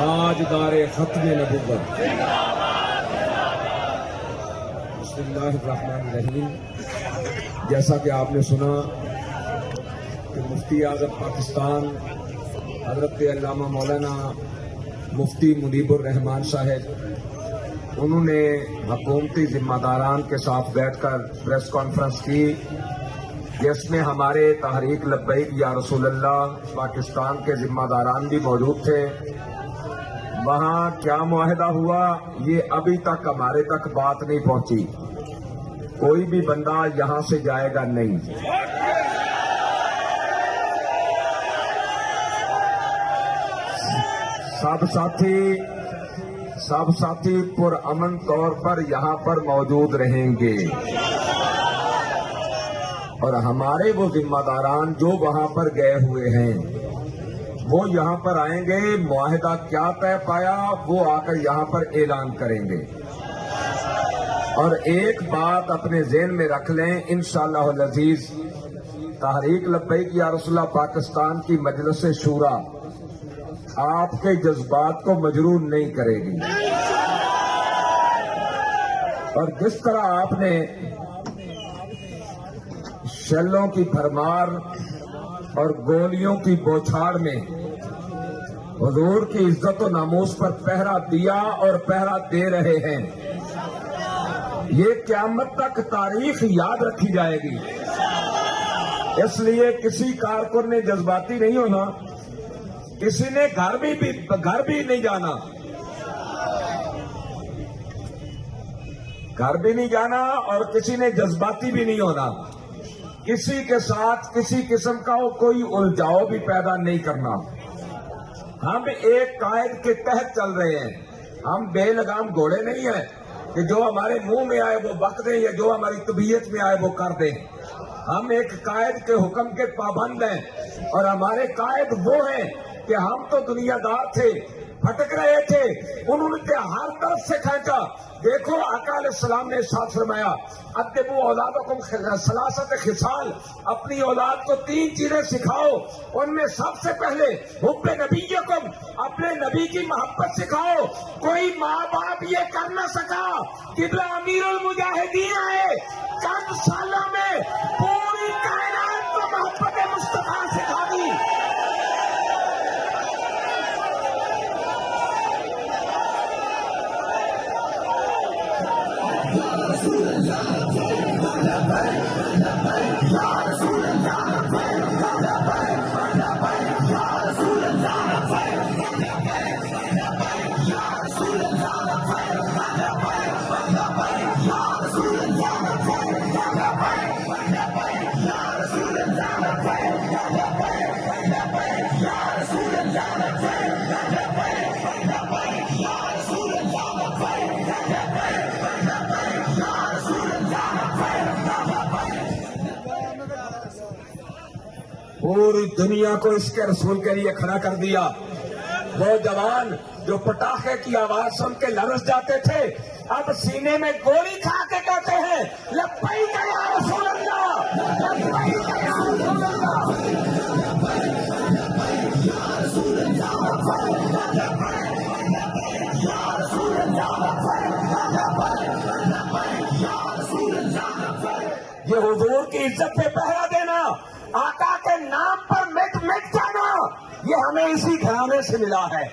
ताजदार खत्म नबुव्वत। बिस्मिल्लाहिर्रहमानिर्रहीम। जैसा कि आपने सुना कि मुफ्ती आज़म पाकिस्तान हज़रत अल्लामा मौलाना मुफ्ती मुनीबुर रहमान साहब, उन्होंने हुकूमती जिम्मेदारान के साथ बैठकर प्रेस कॉन्फ्रेंस की, जिसमें हमारे तहरीक लब्बैक या रसूलल्लाह पाकिस्तान के जिम्मेदारान भी मौजूद थे। वहाँ क्या मुआहदा हुआ ये अभी तक हमारे तक बात नहीं पहुंची। कोई भी बंदा यहाँ से जाएगा नहीं। सब साथी पुरअमन तौर पर यहाँ पर मौजूद रहेंगे और हमारे वो जिम्मेदारान जो वहाँ पर गए हुए हैं वो यहाँ पर आएंगे। मुआहिदा क्या तय पाया वो आकर यहाँ पर ऐलान करेंगे। और एक बात अपने ज़हन में रख लें, इंशाअल्लाह अज़ीज़ तहरीक लब्बैक या रसूलल्लाह पाकिस्तान की मजलिस शूरा आपके जज्बात को मजरूर नहीं करेगी। और जिस तरह आपने शैलों की भरमार और गोलियों की बौछार में हुजूर की इज्जत और नामूस पर पहरा दिया और पहरा दे रहे हैं, ये क़यामत तक तारीख याद रखी जाएगी। इसलिए किसी कारकुन ने जज्बाती नहीं होना, किसी ने घर भी नहीं जाना, घर भी नहीं जाना और किसी ने जज्बाती भी नहीं होना। किसी के साथ किसी किस्म का कोई उलझाव भी पैदा नहीं करना। हम एक कायद के तहत चल रहे हैं। हम बेलगाम घोड़े नहीं हैं कि जो हमारे मुंह में आए वो बक दें या जो हमारी तबीयत में आए वो कर दें। हम एक कायद के हुक्म के पाबंद हैं और हमारे कायद वो हैं कि हम तो दुनियादार थे, भटक रहे थे, उन्होंने हर तरफ से खींचा। देखो आका अलैहिस्सलाम ने साथ फरमाया, अद्दिबू औलादकुम सलासत खिसाल, अपनी औलाद को 3 चीजें सिखाओ। उनमें सबसे पहले हुब्बे नबीयकुम, अपने नबी की मोहब्बत सिखाओ। कोई माँ बाप ये कर न सका। किबला अमीरुल मुजाहिदीन आए, चंद सालों में पूरी कायनात को मोहब्बत मुस्तफा सिखा दी। पूरी दुनिया को इसके रसूल के लिए खड़ा कर दिया। वो जवान जो पटाखे की आवाज सुन के लरस जाते थे, अब सीने में गोली खा के कहते हैं लब्बैक या रसूल अल्लाह, लब्बैक या रसूल अल्लाह। ये हुजूर की इज्जत पे पहरा देना, आका के नाम पर मिट जाना, ये हमें इसी घराने से मिला है।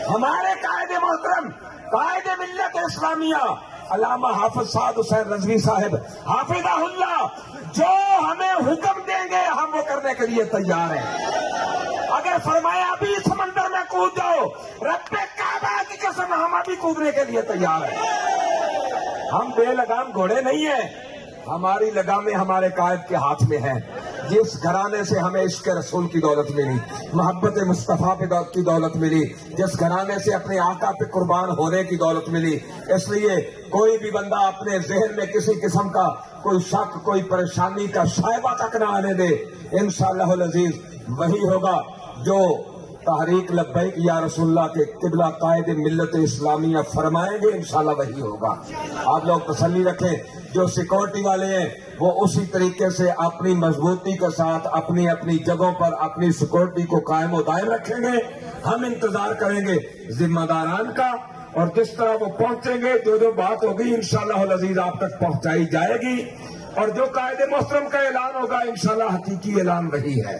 हमारे कायदे मोहतरम, कायदे मिल्लत इस्लामिया अल्लामा हाफिज साद हुसैन रजवी साहब हाफिज़हुल्लाह जो हमें हुक्म देंगे हम वो करने के लिए तैयार हैं। अगर फरमाया अभी समंदर में कूद जाओ, रब्बे काबा की कसम हम अभी कूदने के लिए तैयार हैं। हम बेलगाम घोड़े नहीं हैं, हमारी लगामें हमारे कायद के हाथ में हैं। जिस घराने से हमें इश्क रसूल की दौलत मिली, मोहब्बत मुस्तफा पे की दौलत मिली, जिस घराने से अपने आका पे कुर्बान होने की दौलत मिली, इसलिए कोई भी बंदा अपने जहन में किसी किस्म का कोई शक, कोई परेशानी का शायबा तक न आने दे। इंशाअल्लाह अज़ीज वही होगा जो तहरीक लब्बैक या रसूलल्लाह के किबला कायद मिल्लत इस्लामिया फरमाएंगे, इंशाअल्लाह वही होगा। आप लोग तसल्ली रखें, जो सिक्योरिटी वाले हैं वो उसी तरीके से अपनी मजबूती के साथ अपनी अपनी जगहों पर अपनी सिक्योरिटी को कायम और दायम रखेंगे। ہم انتظار کریں گے ذمہ داران کا، اور جس طرح وہ پہنچیں گے جو بات ہوگی انشاءاللہ العزیز آپ تک پہنچائی جائے گی، اور جو قائد محترم کا اعلان ہوگا انشاءاللہ حقیقی اعلان وہی ہے،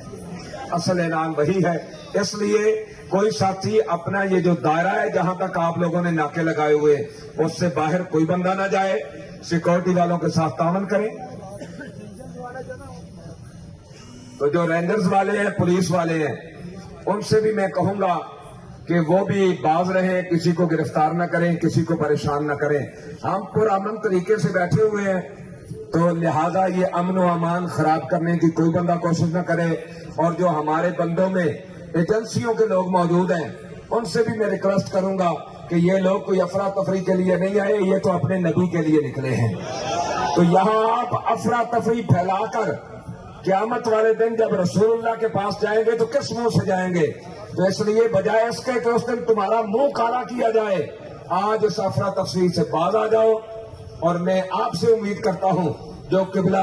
اصل اعلان وہی ہے۔ اس لیے کوئی ساتھی اپنا یہ جو دائرہ ہے جہاں تک آپ لوگوں نے ناکے لگائے ہوئے اس سے باہر کوئی بندہ نہ جائے، سیکورٹی والوں کے ساتھ تعاون کریں۔ تو جو رینجرز والے ہیں، پولیس والے ہیں، ان سے بھی میں کہوں گا کہ وہ بھی باز رہیں، کسی کو گرفتار نہ کریں، کسی کو پریشان نہ کریں۔ ہم پرامن طریقے سے بیٹھے ہوئے ہیں، تو لہذا یہ امن و امان خراب کرنے کی کوئی بندہ کوشش نہ کرے، اور جو ہمارے بندوں میں ایجنسیوں کے لوگ موجود ہیں ان سے بھی میں ریکویسٹ کروں گا کہ یہ لوگ کوئی افراتفری کے لیے نہیں آئے، یہ تو اپنے نبی کے لیے نکلے ہیں۔ تو یہاں آپ افراتفری پھیلا کر قیامت والے دن جب رسول اللہ کے پاس جائیں گے تو کس منہ سے جائیں گے؟ تو اس لیے بجائے اس کے کہ اس دن تمہارا منہ کالا کیا جائے، آج اس افراتفری سے باز آ جاؤ۔ اور میں آپ سے امید کرتا ہوں جو قبلہ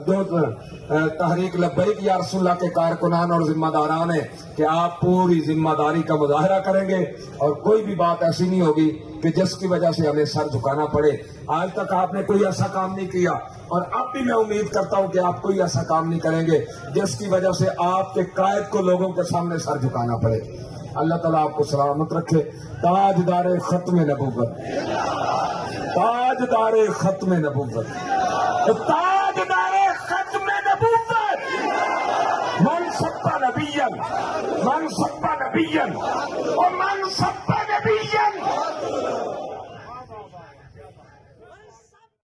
جو تحریک لبیک یا رسول اللہ کے کارکنان اور ذمہ داران ہیں کہ آپ پوری ذمہ داری کا مظاہرہ کریں گے، اور کوئی بھی بات ایسی نہیں ہوگی کہ جس کی وجہ سے ہمیں سر جھکانا پڑے۔ آج تک آپ نے کوئی ایسا کام نہیں کیا، اور اب بھی میں امید کرتا ہوں کہ آپ کوئی ایسا کام نہیں کریں گے جس کی وجہ سے آپ کے قائد کو لوگوں کے سامنے سر جھکانا پڑے۔ اللہ تعالیٰ آپ کو سلامت رکھے۔ تاجدار ختم نبوت، تاجدار ختم نبوت، تاجدار ختم نبوت، من سب نبیًا، من سب نبیًا، اور من سب